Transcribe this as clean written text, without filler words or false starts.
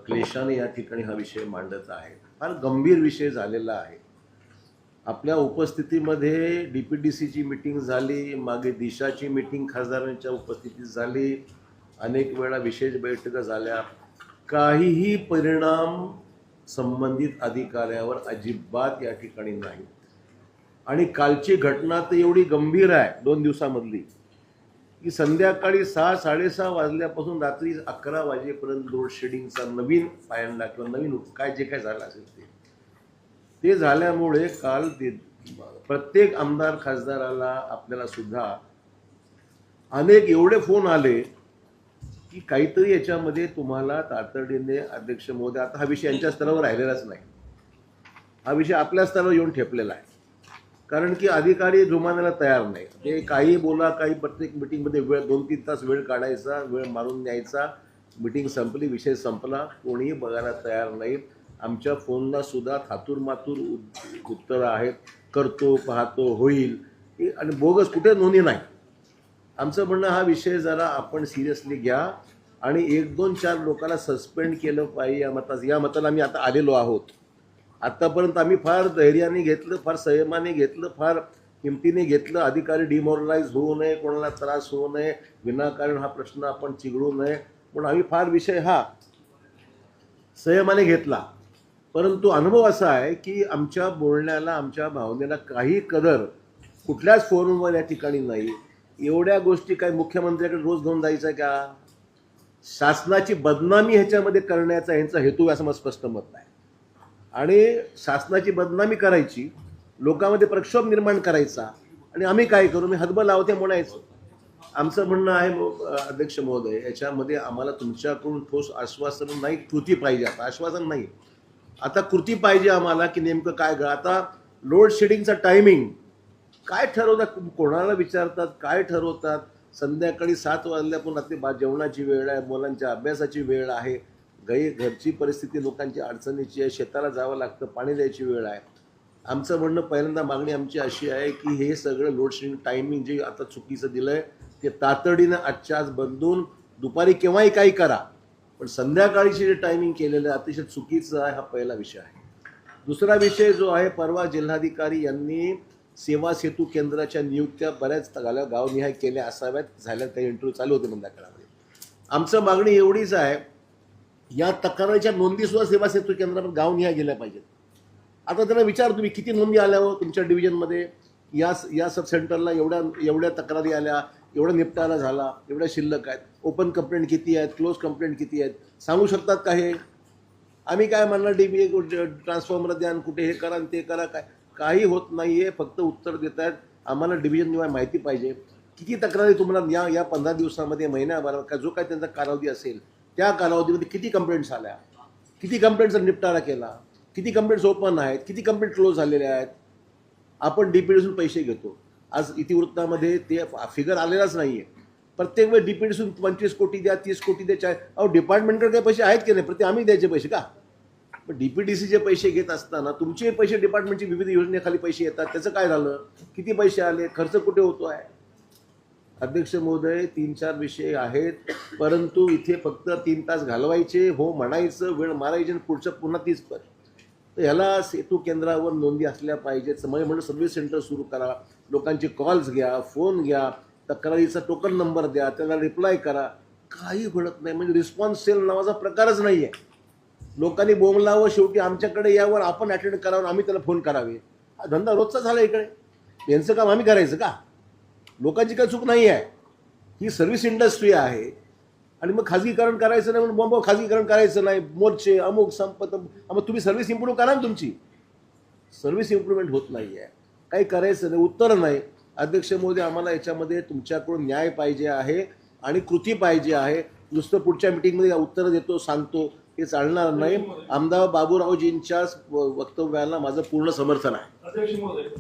क्लेशाने या ठिकाणी हा विषय मांडत आहे। फार गंभीर विषय झालेला आहे। आपल्या उपस्थितीमध्ये डीपीडीसीची मीटिंग झाली, मागे दिशाची मीटिंग खासदारांच्या उपस्थितीत झाली, अनेक वेळा विशेष बैठका झाल्या, काहीही परिणाम संबंधित अधिकाऱ्यावर अजिबात या ठिकाणी नाही। आणि कालची घटना तर एवढी गंभीर आहे 2 दिवसामधली की संध्याकाळी 6-6:30 वाजल्यापासून रात्री 11 वाजेपर्यंत लोड शेडिंगचा नवीन पायंडा किंवा नवीन काय जे काय झालं असेल ते झाल्यामुळे काल प्रत्येक आमदार खासदाराला आपल्याला सुद्धा अनेक एवढे फोन आले की काहीतरी याच्यामध्ये तुम्हाला तातडीने अध्यक्ष महोदय, आता हा विषय यांच्या स्तरावर राहिलेलाच नाही, हा विषय आपल्या स्तरावर येऊन ठेपलेला आहे। कारण की अधिकारी जुमानाला तयार नाही, ते काही बोला, काही प्रत्येक मीटिंगमध्ये वेळ 2-3 तास वेळ काढायचा, वेळ मारून न्यायचा, मीटिंग संपली, विषय संपला, कोणीही बघायला तयार नाही। आमच्या फोनला सुद्धा थातूरमातूर उत्तरं आहेत, करतो, पाहतो, होईल, आणि बोगस कुठे नोंदी नाही। आमचं म्हणणं हा विषय जरा आपण सिरियसली घ्या आणि 1-2-4 लोकांना सस्पेंड केलं पाहिजे या मताला आम्ही आता आलेलो आहोत। आत्तापर्यंत आम्ही फार धैर्याने घेतलं, फार संयमाने घेतलं, फार हिमतीने घेतलं, अधिकारी डिमोरलाइज होऊ नये, कोणाला त्रास होऊ नये, विनाकारण हा प्रश्न आपण चिघळू नये म्हणून आम्ही फार विषय हा संयमाने घेतला। परंतु अनुभव असा आहे की आमच्या बोलण्याला, आमच्या भावनेला काही कदर कुठल्याच फोरमवर या ठिकाणी नाही। एवढ्या गोष्टी काय मुख्यमंत्र्याकडे रोज घेऊन जायचं आहे का? शासनाची बदनामी ह्याच्यामध्ये करण्याचा यांचा हेतू असं मला स्पष्ट मत आहे। आणि शासनाची बदनामी करायची, लोकांमध्ये प्रक्षोभ निर्माण करायचा, आणि आम्ही काय करू, मी हतबल आहोत ते म्हणायचं। आमचं म्हणणं आहे अध्यक्ष महोदय, याच्यामध्ये आम्हाला तुमच्याकडून ठोस आश्वासन नाही, कृती पाहिजे। आता आश्वासन नाही, आता कृती पाहिजे आम्हाला की नेमकं काय आता लोड शेडिंगचा टायमिंग काय ठरवतात, कोणाला विचारतात, काय ठरवतात? संध्याकाळी 7 वाजल्यापासून रात्री जेवणाची वेळ आहे, मुलांच्या अभ्यासाची वेळ आहे, घरची परिस्थिती लोकांची अडचणीची आहे, शेताला जावं लागतं, पाणी द्यायची वेळ आहे। आमचं म्हणणं पहिल्यांदा मागणी आमची अशी आहे की हे सगळं लोड शेडिंग टायमिंग जे आता चुकीचं दिलं आहे ते तातडीनं आजच्या आज बदलून दुपारी केव्हाही काही करा, पण संध्याकाळीचे जे टायमिंग केलेलं आहे अतिशय चुकीचं आहे। हा पहिला विषय आहे। दुसरा विषय जो आहे, परवा जिल्हाधिकारी यांनी सेवा सेतू केंद्राच्या नियुक्त्या बऱ्याच गावनिहाय केल्या असाव्यात, झाल्या, काही इंटरव्ह्यू चालू होते मधल्या काळामध्ये। आमचं मागणी एवढीच आहे, या तक्रारीच्या नोंदी सुद्धा सेवा सेतू केंद्रावर गावनिहाय गेल्या पाहिजेत। आता त्यांना विचार, तुम्ही किती नोंदी आल्या हो तुमच्या डिव्हिजनमध्ये, या सब सेंटरला एवढ्या तक्रारी आल्या, एवढा निपटारा झाला, एवढ्या शिल्लक आहेत, ओपन कंप्लेंट किती आहेत, क्लोज कंप्लेंट किती आहेत, सांगू शकतात का? हे आम्ही काय म्हणणार डीबीए ट्रान्सफॉर्मर द्या, कुठे हे करा ते करा, काही होत नाही आहे। फक्त उत्तर देत आहेत, आम्हाला डिव्हिजन माहिती पाहिजे किती तक्रारी तुम्हाला या 15 दिवसामध्ये, महिन्याभरात का जो काय त्यांचा कालावधी असेल त्या कालावधीमध्ये किती कंप्लेंट्स आल्या, किती कंप्लेंट्सचा निपटारा केला, किती कंप्लेंट्स ओपन आहेत, किती कंप्लेंट क्लोज झालेल्या आहेत। आपण डीपीडीसून पैसे घेतो, आज इतिवृत्तामध्ये ते फिगर आलेलाच नाही आहे। प्रत्येक वेळेस डीपीडीसून 25 कोटी द्या, 30 कोटी द्या, अहो डिपार्टमेंटकडे काही पैसे आहेत की नाही? प्रत्येक आम्ही द्यायचे पैसे का? पण डीपीडीसीचे पैसे घेत असताना तुमचे पैसे डिपार्टमेंटची विविध योजनेखाली पैसे येतात, त्याचं काय झालं, किती पैसे आले, खर्च कुठे होतो आहे? अध्यक्ष महोदय, 3-4 विषय आहेत, परंतु इथे फक्त 3 तास घालवायचे, हो म्हणायचं, वेळ मारायची आणि पुढचं पुन्हा 30 पर। तर ह्याला सेतू केंद्रावर नोंदी असल्या पाहिजेत। म्हणून सर्व्हिस सेंटर सुरू करा, लोकांचे कॉल्स घ्या, फोन घ्या, तक्रारीचा टोकन नंबर द्या, त्याला रिप्लाय करा, काही घडत नाही। म्हणजे रिस्पॉन्स सेल नावाचा प्रकारच नाही आहे। लोकांनी बोंबलावं, शेवटी आमच्याकडे यावर, आपण अटेंड करावं, आम्ही त्याला फोन करावे, हा धंदा रोजचा झाला इकडे। यांचं काम आम्ही करायचं का? लोकांची काही चूक नाही आहे, ही सर्व्हिस इंडस्ट्री आहे, आणि मग खाजगीकरण करायचं नाही म्हणून खाजगीकरण करायचं नाही, मोर्चे अमुक संपत, मग तुम्ही सर्व्हिस इम्प्रूव्ह करा ना, तुमची सर्व्हिस इम्प्रूव्हमेंट होत नाही आहे, काही करायचं नाही, उत्तर नाही। अध्यक्ष महोदय, आम्हाला याच्यामध्ये तुमच्याकडून न्याय पाहिजे आहे आणि कृती पाहिजे आहे। नुसतं पुढच्या मिटिंगमध्ये उत्तर देतो, सांगतो, हे चालणार नाही। आमदार बाबूरावजींच्या वक्तव्याला माझं पूर्ण समर्थन आहे।